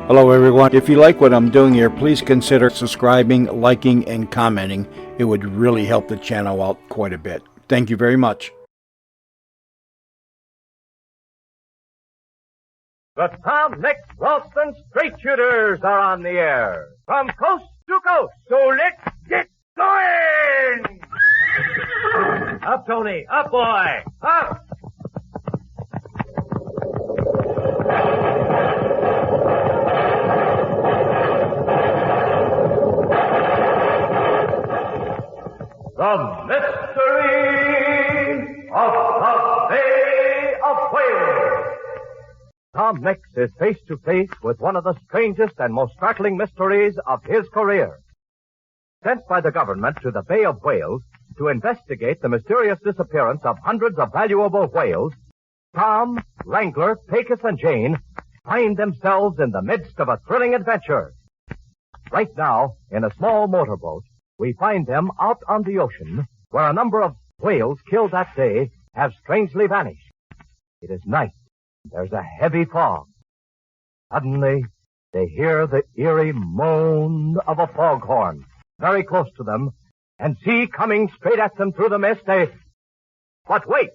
Hello everyone. If you like what I'm doing here, please consider subscribing, liking, and commenting. It would really help the channel out quite a bit. Thank you very much. The Tom Mix Ralston Straight Shooters are on the air from coast to coast. So let's get going! Up, Tony. Up, boy. Up! The Mystery of the Bay of Whales. Tom Mix is face to face with one of the strangest and most startling mysteries of his career. Sent by the government to the Bay of Whales to investigate the mysterious disappearance of hundreds of valuable whales, Tom, Wrangler, Pecos, and Jane find themselves in the midst of a thrilling adventure. Right now, in a small motorboat, we find them out on the ocean, where a number of whales killed that day have strangely vanished. It is night. There's a heavy fog. Suddenly, they hear the eerie moan of a foghorn very close to them, and see coming straight at them through the mist But wait!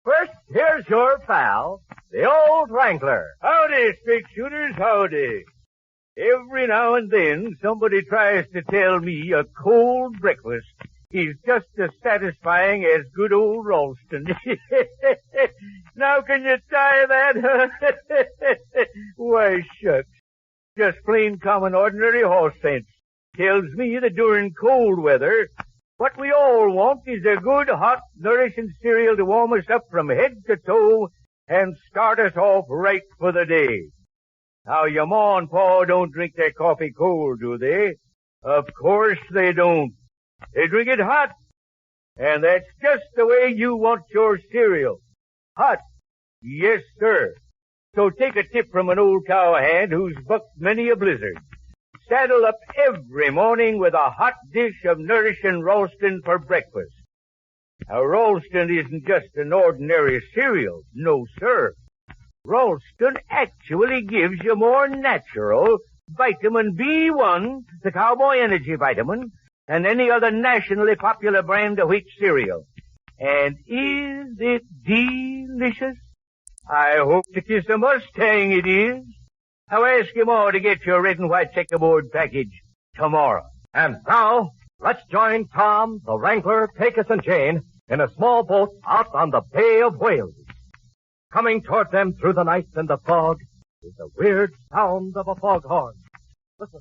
First, here's your pal, the old Wrangler. Howdy, straight shooters, howdy. Every now and then, somebody tries to tell me a cold breakfast is just as satisfying as good old Ralston. Now can you tie that? Why, shucks. Just plain common ordinary horse sense tells me that during cold weather, what we all want is a good, hot, nourishing cereal to warm us up from head to toe and start us off right for the day. Now, your ma and pa don't drink their coffee cold, do they? Of course they don't. They drink it hot. And that's just the way you want your cereal. Hot. Yes, sir. So take a tip from an old cowhand who's bucked many a blizzard. Saddle up every morning with a hot dish of nourishing Ralston for breakfast. Now, Ralston isn't just an ordinary cereal. No, sir. Ralston actually gives you more natural vitamin B1, the cowboy energy vitamin, than any other nationally popular brand of wheat cereal. And is it delicious? I hope it is a Mustang, it is. Now ask him all to get your red and white checkerboard package tomorrow. And now, let's join Tom, the Wrangler, Pecos, and Jane in a small boat out on the Bay of Whales. Coming toward them through the night and the fog is the weird sound of a foghorn. Listen.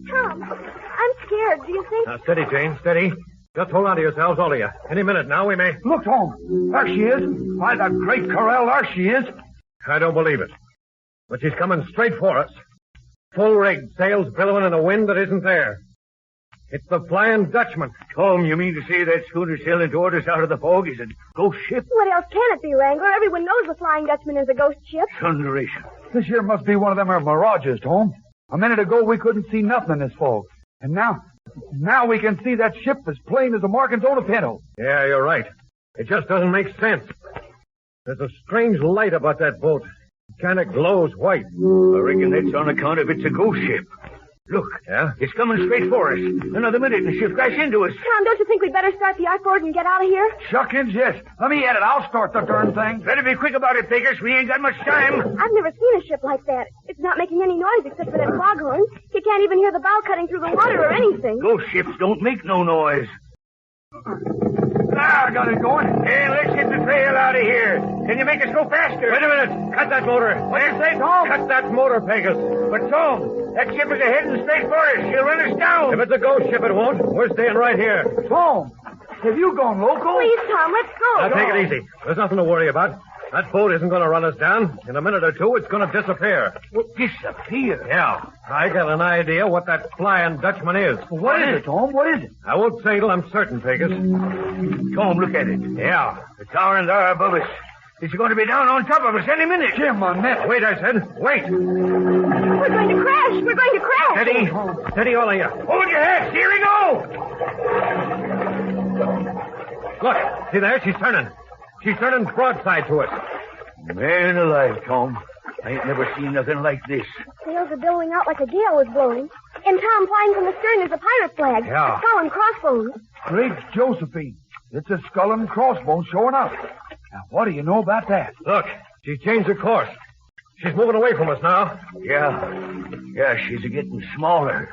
Tom, I'm scared. Do you think... Now, steady, Jane, steady. Just hold on to yourselves, all of you. Any minute now, we may... Look, Tom. There she is. By the great corral, there she is. I don't believe it. But she's coming straight for us. Full rigged, sails billowing in a wind that isn't there. It's the Flying Dutchman. Tom, you mean to say that schooner sailing toward us out of the fog is a ghost ship? What else can it be, Wrangler? Everyone knows the Flying Dutchman is a ghost ship. Thunderation. This here must be one of them mirages, Tom. A minute ago, we couldn't see nothing in this fog. And now we can see that ship as plain as a markings on a pinto. Yeah, you're right. It just doesn't make sense. There's a strange light about that boat. It kind of glows white. I reckon that's on account of it's a ghost ship. Look. Yeah? It's coming straight for us. Another minute and she'll crash into us. Tom, don't you think we'd better start the arc board and get out of here? Shuckins, yes. Let me at it. I'll start the darn thing. Better be quick about it, Pecos. We ain't got much time. I've never seen a ship like that. It's not making any noise except for that foghorn. You can't even hear the bow cutting through the water or anything. Ghost ships don't make no noise. I got it going. Hey, let's get the trail out of here. Can you make us go faster? Wait a minute. Cut that motor. What do you say, Tom? Cut that motor, Pecos. But, Tom, that ship is heading straight for us. She'll run us down. If it's a ghost ship, it won't. We're staying right here. Tom, have you gone local? Please, Tom, let's go. Now, take it easy. There's nothing to worry about. That boat isn't going to run us down. In a minute or two, it's going to disappear. Disappear? Yeah. I got an idea what that Flying Dutchman is. What is it, Tom? What is it? I won't say till I'm certain, Pecos. Tom, look at it. Yeah. The tower and there above us. It's going to be down on top of us any minute. Jim, on that. Wait, I said. Wait. We're going to crash. We're going to crash. Steady. Steady, all of you. Hold your heads. Here we go. Look. See there? She's turning. She's turning broadside to us. Man alive, Tom. I ain't never seen nothing like this. Sails are billowing out like a gale was blowing. And Tom, flying from the stern is a pirate flag. Yeah. A skull and crossbones. Great Josephine. It's a skull and crossbones showing up. Now, what do you know about that? Look, she changed her course. She's moving away from us now. Yeah, she's getting smaller.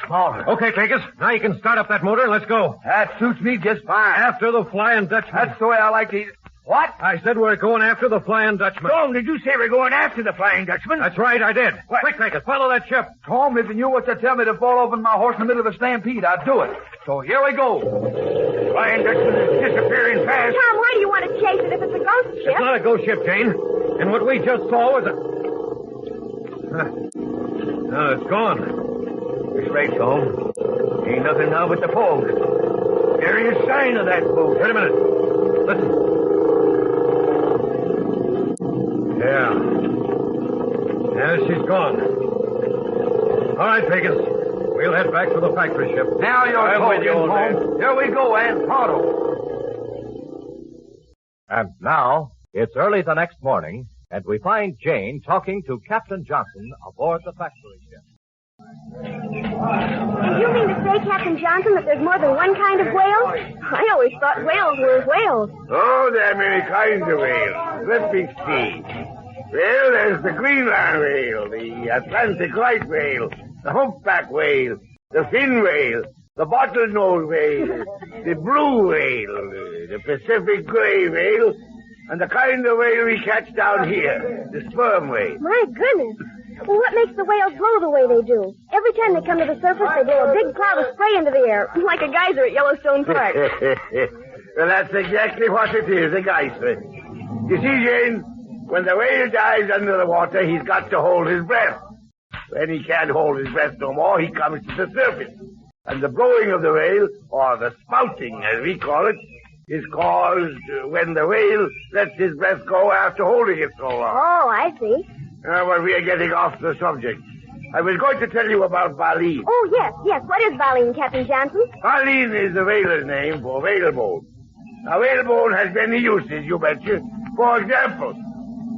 Smaller. Okay, Pecos. Now you can start up that motor and let's go. That suits me just fine. After the Flying Dutchman. That's the way I like to eat. What? I said we're going after the Flying Dutchman. Tom, did you say we're going after the Flying Dutchman? That's right, I did. What? Quick, Pecos, follow that ship. Tom, if you knew what to tell me to fall over my horse in the middle of a stampede, I'd do it. So here we go. Flying Dutchman is disappearing fast. Tom, why do you want to chase it if it's a ghost ship? It's not a ghost ship, Jane. And what we just saw was a... No, it's gone. It's right, Tom. Ain't nothing now but the fog. There is sign of that boat. Wait a minute. Listen. Yeah, she's gone. All right, Pecos. We'll head back to the factory ship. Now you're I'm with talking, you, old man. Tom. Here we go, and pronto. And now, it's early the next morning, and we find Jane talking to Captain Johnson aboard the factory ship. And you mean to say, Captain Johnson, that there's more than one kind of whale? I always thought whales were whales. Oh, there are many kinds of whales. Let me see. Well, there's the Greenland whale, the Atlantic right whale, the humpback whale, the fin whale, the bottlenose whale, the blue whale, the Pacific gray whale, and the kind of whale we catch down here, the sperm whale. My goodness. Well, what makes the whales glow the way they do? Every time they come to the surface, they blow a big cloud of spray into the air, like a geyser at Yellowstone Park. Well, that's exactly what it is, a geyser. You see, Jane, when the whale dives under the water, he's got to hold his breath. When he can't hold his breath no more, he comes to the surface. And the blowing of the whale, or the spouting, as we call it, is caused when the whale lets his breath go after holding it so long. Oh, I see. But we are getting off the subject. I was going to tell you about Baleen. Oh, yes. What is Baleen, Captain Johnson? Baleen is the whaler's name for whalebone. Now, whalebone has many uses, you betcha. For example...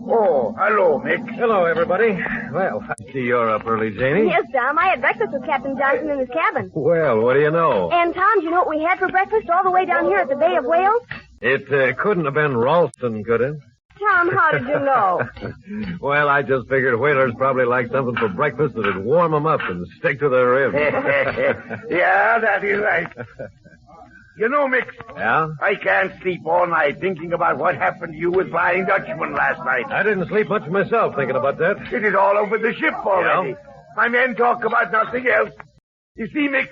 Oh, hello, Mick. Hello, everybody. Well, I see you're up early, Janie. Yes, Tom. I had breakfast with Captain Johnson in his cabin. Well, what do you know? And, Tom, do you know what we had for breakfast all the way down here at the Bay of Whales? It couldn't have been Ralston, could it? Tom, how did you know? Well, I just figured whalers probably like something for breakfast that'd warm them up and stick to their ribs. Yeah, that is right. You know, Mick, Yeah? I can't sleep all night thinking about what happened to you with Flying Dutchman last night. I didn't sleep much myself thinking about that. It is all over the ship already. Yeah? My men talk about nothing else. You see, Mick,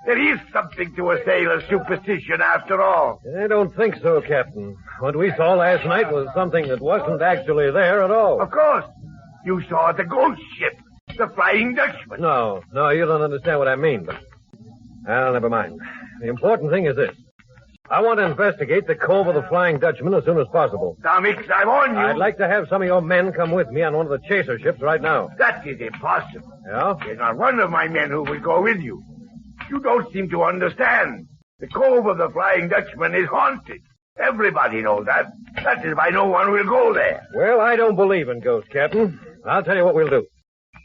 there is something to a sailor's superstition after all. I don't think so, Captain. What we saw last night was something that wasn't actually there at all. Of course. You saw the ghost ship, the Flying Dutchman. No, you don't understand what I mean, but... Well, never mind. The important thing is this. I want to investigate the Cove of the Flying Dutchman as soon as possible. Now, Mick, I warn you. I'd like to have some of your men come with me on one of the chaser ships right now. That is impossible. Yeah? There's not one of my men who will go with you. You don't seem to understand. The Cove of the Flying Dutchman is haunted. Everybody knows that. That is why no one will go there. Well, I don't believe in ghosts, Captain. I'll tell you what we'll do.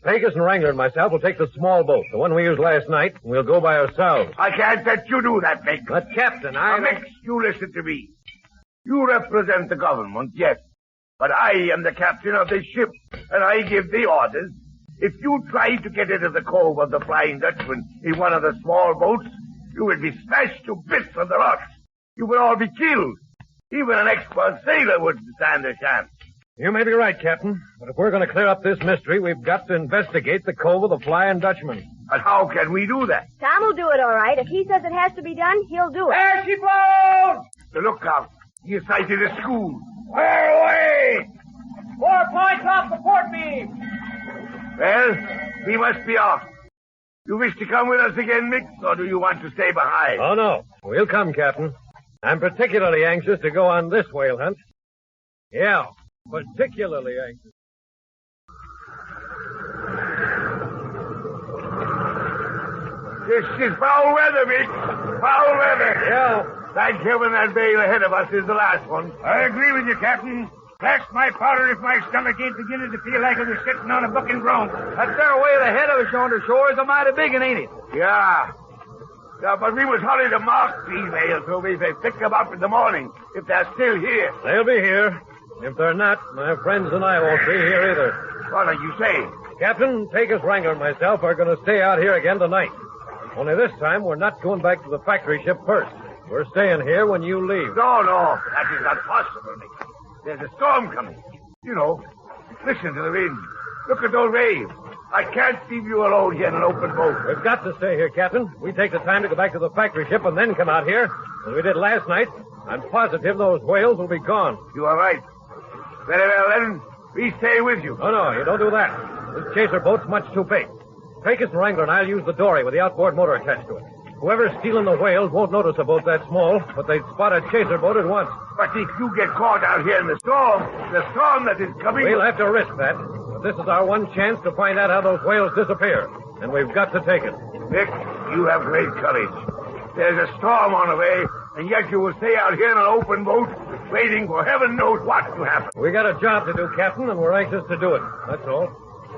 Pecos and Wrangler and myself will take the small boat, the one we used last night, and we'll go by ourselves. I can't let you do that, Mick. But, Captain, Now, Mick, you listen to me. You represent the government, yes. But I am the captain of this ship, and I give the orders. If you try to get into the Cove of the Flying Dutchman in one of the small boats, you will be smashed to bits on the rocks. You will all be killed. Even an expert sailor wouldn't stand a chance. You may be right, Captain. But if we're going to clear up this mystery, we've got to investigate the Cove of the Flying Dutchman. But how can we do that? Tom will do it all right. If he says it has to be done, he'll do it. There she blows! The lookout. He sighted a school. Fire away! 4 points off the port beam. Well, we must be off. You wish to come with us again, Mick, or do you want to stay behind? Oh, no. We'll come, Captain. I'm particularly anxious to go on this whale hunt. Yeah, particularly anxious. This is foul weather, Mick. Foul weather. Yeah. Thank heaven that bale ahead of us is the last one. I agree with you, Captain. Blast my powder if my stomach ain't beginning to feel like it was sitting on a bucking bronc. That there whale ahead of us yonder shore is a mighty big one, ain't it? Yeah. Yeah, but we was hurry to mark these whales so we may pick them up in the morning, if they're still here. They'll be here. If they're not, my friends and I won't be here either. What are you saying? Captain, Pecos, Wrangler, and myself are going to stay out here again tonight. Only this time, we're not going back to the factory ship first. We're staying here when you leave. No, that is not possible, Nick. There's a storm coming. You know, listen to the wind. Look at those waves. I can't leave you alone here in an open boat. We've got to stay here, Captain. We take the time to go back to the factory ship and then come out here, as we did last night. I'm positive those whales will be gone. You are right. Very well, then. We stay with you. No, you don't do that. This chaser boat's much too big. Pecos and Wrangler and I'll use the dory with the outboard motor attached to it. Whoever's stealing the whales won't notice a boat that small, but they'd spot a chaser boat at once. But if you get caught out here in the storm that is coming... We'll have to risk that. But this is our one chance to find out how those whales disappear. And we've got to take it. Nick, you have great courage. There's a storm on the way, and yet you will stay out here in an open boat, waiting for heaven knows what to happen. We got a job to do, Captain, and we're anxious to do it. That's all.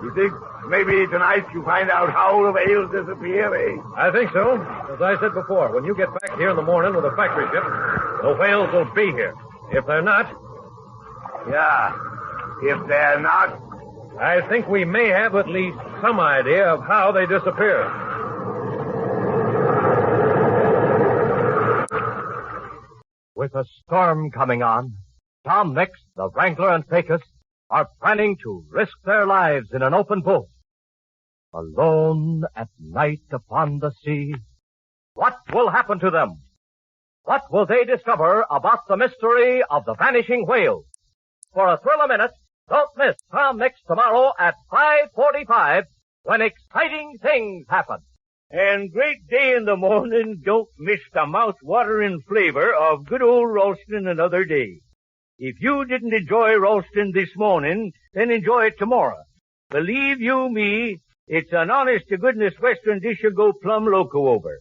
You think maybe tonight you find out how the whales disappear, eh? I think so. As I said before, when you get back here in the morning with a factory ship, the whales will be here. If they're not... Yeah, if they're not... I think we may have at least some idea of how they disappeared. With a storm coming on, Tom Mix, the Wrangler, and Pecos are planning to risk their lives in an open boat. Alone at night upon the sea, what will happen to them? What will they discover about the mystery of the vanishing whale? For a thrill a minute, don't miss Tom Mix tomorrow at 5:45 when exciting things happen. And great day in the morning, don't miss the mouth-watering flavor of good old Ralston another day. If you didn't enjoy Ralston this morning, then enjoy it tomorrow. Believe you me, it's an honest-to-goodness Western dish you'll go plumb loco over.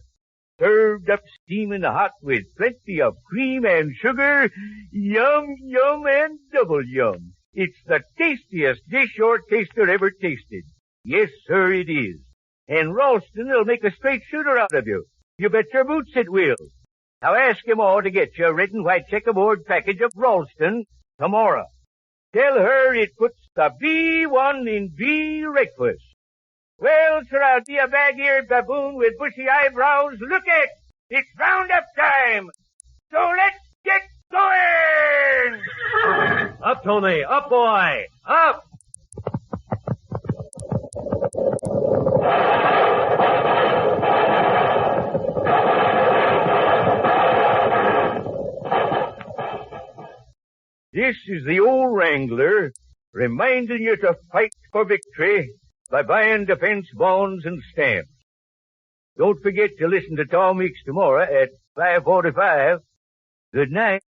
Served up steaming hot with plenty of cream and sugar. Yum, yum, and double yum. It's the tastiest dish your taster ever tasted. Yes, sir, it is. And Ralston will make a straight shooter out of you. You bet your boots it will. Now ask him all to get you a red and white checkerboard package of Ralston tomorrow. Tell her it puts the B1 in breakfast. Well, sir, I'll be a bag-eared baboon with bushy eyebrows. Look it! It's round-up time! So let's get going! Up, Tony! Up, boy! Up! This is the old Wrangler, reminding you to fight for victory by buying defense bonds and stamps. Don't forget to listen to Tom Mix tomorrow at 5:45. Good night.